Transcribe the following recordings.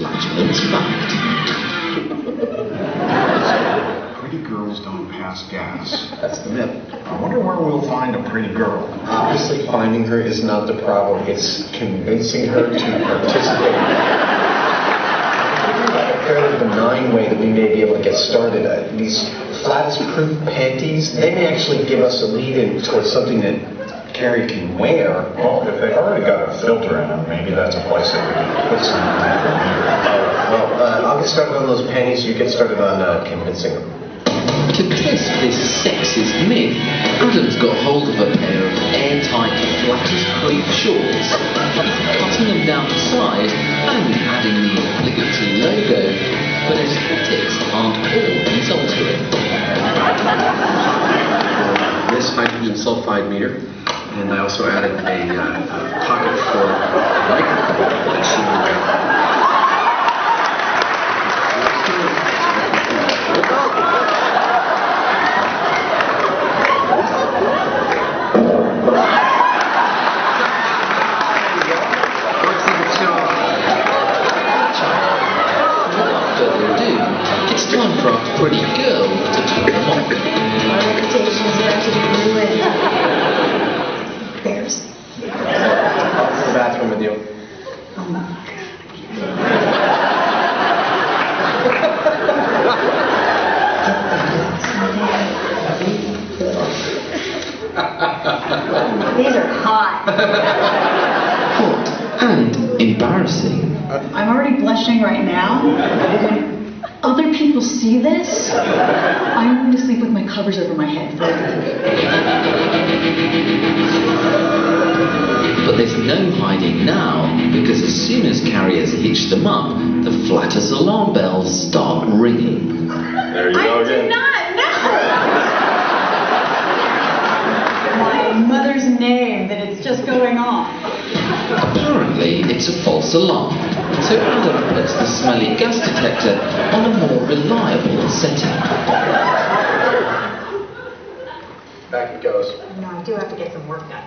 flatulence fact. Pretty girls don't pass gas. That's the myth. I wonder where we'll find a pretty girl. Obviously, finding her is not the problem. It's convincing her to participate. A fairly benign way that we may be able to get started. These flatus-proof panties, they may actually give us a lead-in towards something that Carrie can wear. Well, if they've already got a filter in them, maybe that's a place that we can put some in there. I'll get started on those panties. You get started on convincing them. To test this sexist myth, Adam's got hold of a pair of airtight flatus-proof shorts, cutting them down to size and adding the obligatory logo, but aesthetics aren't all he's altering. This hydrogen sulfide meter, and I also added a pocket for microphone that she will It's time for our pretty girl to turn them on. Our reputation is about to be ruined. Bears. I'll go to the bathroom with you. Oh my God. These are hot. Hot and embarrassing. I'm already blushing right now. When other people see this, I'm going to sleep with my covers over my head for a week. But there's no hiding now, because as soon as Carrie has hitched them up, the flatus alarm bells start ringing. There you go again. I do not know my mother's name that it's just going off. Apparently, it's a false alarm, so Adam puts the smelly gas detector on a more reliable setting. Back it goes. No, I do have to get some work done.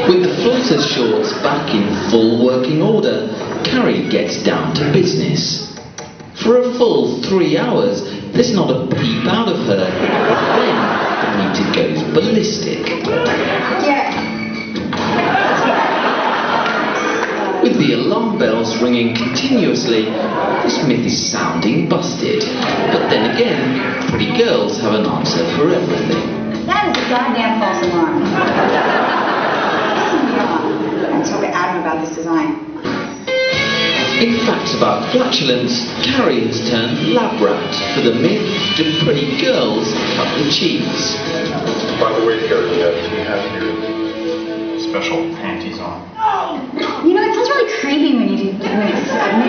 With the flutter shorts back in full working order, Carrie gets down to business. For a full 3 hours, there's not a peep out of her. Then the meter goes ballistic. With the alarm bells ringing continuously, this myth is sounding busted. But then again, pretty girls have an answer for everything. That is a goddamn false alarm. I told Adam about this design. In facts about flatulence, Carrie has turned lab rat for the myth do pretty girls cut the cheese. By the way, Carrie, we have your Special panties on. You know, it sounds really creepy when you do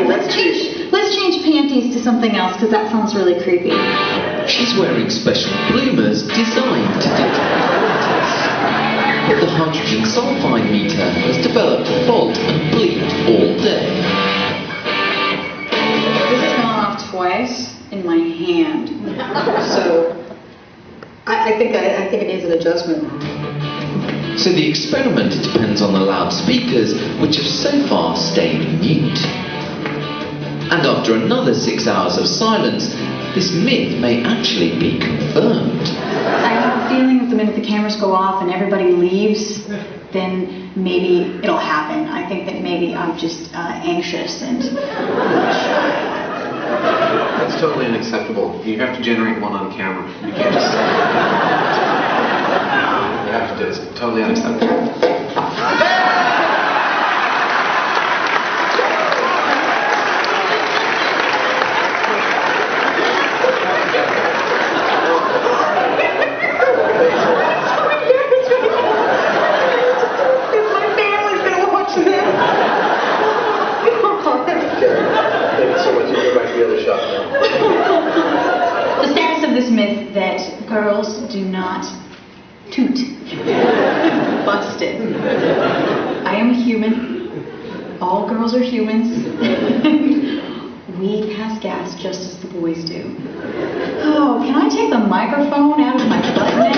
let's change panties to something else, because that sounds really creepy. She's wearing special bloomers designed to detect flatus. But the hydrogen sulfide meter has developed a fault and bleeped all day. This has gone off twice in my hand, so I think it needs an adjustment. So the experiment depends on the loudspeakers, which have so far stayed mute. And after another 6 hours of silence, this myth may actually be confirmed. I have a feeling that the minute the cameras go off and everybody leaves, then maybe it'll happen. I think that maybe I'm just anxious and shy. That's totally unacceptable. You have to generate one on camera. You can't just... You have to do this. Totally unacceptable. The status of this myth that girls do not toot. Busted. I am a human. All girls are humans. We pass gas just as the boys do. Oh, can I take the microphone out of my butt now?